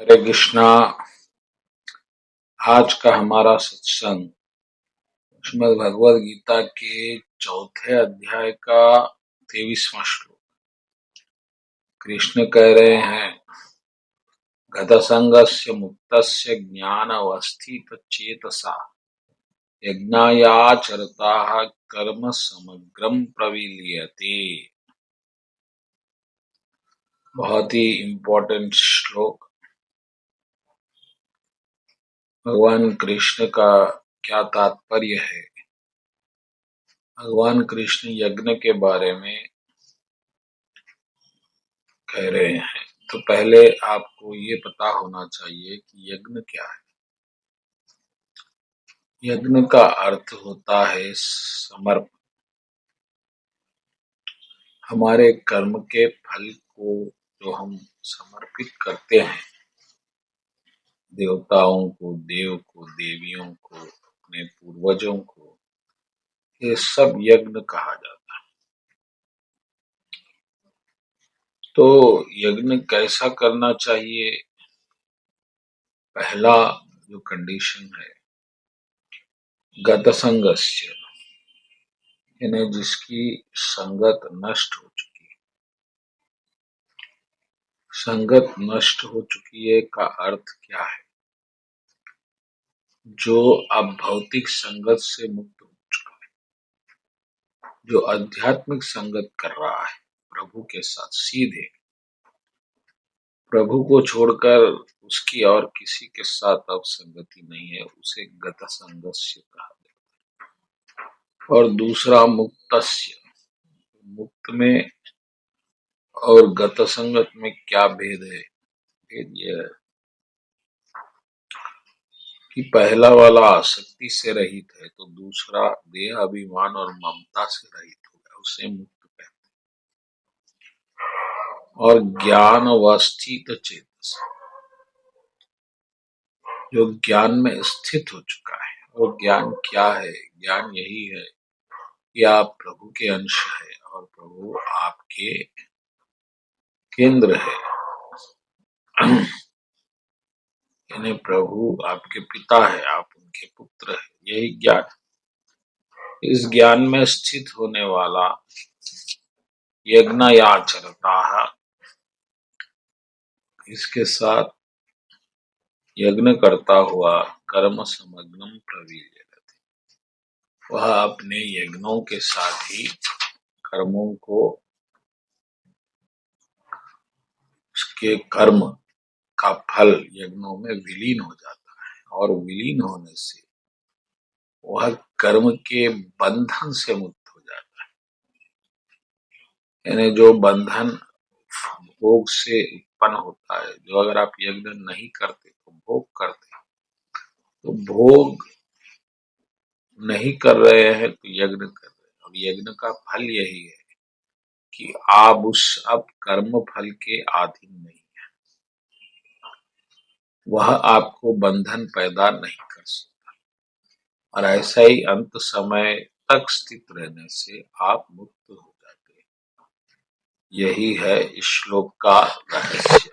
हरे कृष्णा। आज का हमारा सत्संग श्रीमद् भगवद गीता के चौथे अध्याय का 23वां श्लोक। कृष्ण कह रहे हैं, गतसंगस्य मुक्तस्य ज्ञानावस्थित चेतसा यज्ञायाचरताः कर्म समग्रम प्रविलीयते। बहुत ही इम्पोर्टेंट श्लोक। भगवान कृष्ण का क्या तात्पर्य है? भगवान कृष्ण यज्ञ के बारे में कह रहे हैं। तो पहले आपको ये पता होना चाहिए कि यज्ञ क्या है। यज्ञ का अर्थ होता है समर्पण। हमारे कर्म के फल को जो हम समर्पित करते हैं, देवताओं को, देव को, देवियों को, अपने पूर्वजों को, ये सब यज्ञ कहा जाता है। तो यज्ञ कैसा करना चाहिए? पहला जो कंडीशन है, गतसंगस्य, यानी जिसकी संगत नष्ट हो चुकी है। संगत नष्ट हो चुकी है का अर्थ क्या है? जो अब भौतिक संगत से मुक्त हो चुका है, जो आध्यात्मिक संगत कर रहा है प्रभु के साथ, सीधे प्रभु को छोड़कर उसकी और किसी के साथ अब संगति नहीं है, उसे गत संगस्य कहा जाता है। और दूसरा मुक्तस्य, मुक्त में और गत संगत में क्या भेद है? भेद यह है कि पहला वाला आसक्ति से रहित है, तो दूसरा देह अभिमान और ममता से रहित हो गया, उसे मुक्त कहते हैं। और ज्ञान अवस्थित चेतस, जो ज्ञान में स्थित हो चुका है। और ज्ञान क्या है? ज्ञान यही है कि आप प्रभु के अंश है और प्रभु आपके केंद्र है, यानी प्रभु आपके पिता है, आप उनके पुत्र है। यही ज्ञान। इस ज्ञान में स्थित होने वाला यज्ञायाचरताः, इसके साथ यज्ञ करता हुआ कर्म समग्रम प्रविलीयते, वह अपने यज्ञों के साथ ही कर्मों को, उसके कर्म का फल यज्ञों में विलीन हो जाता है। और विलीन होने से वह कर्म के बंधन से मुक्त हो जाता है। यानी जो बंधन भोग से उत्पन्न होता है, जो अगर आप यज्ञ नहीं करते तो भोग करते, तो भोग नहीं कर रहे हैं तो यज्ञ कर रहे हैं। और यज्ञ का फल यही है कि आप उस अब कर्म फल के अधीन नहीं है, वह आपको बंधन पैदा नहीं कर सकता। और ऐसा ही अंत समय तक स्थित रहने से आप मुक्त हो जाते हैं। यही है इस श्लोक का रहस्य।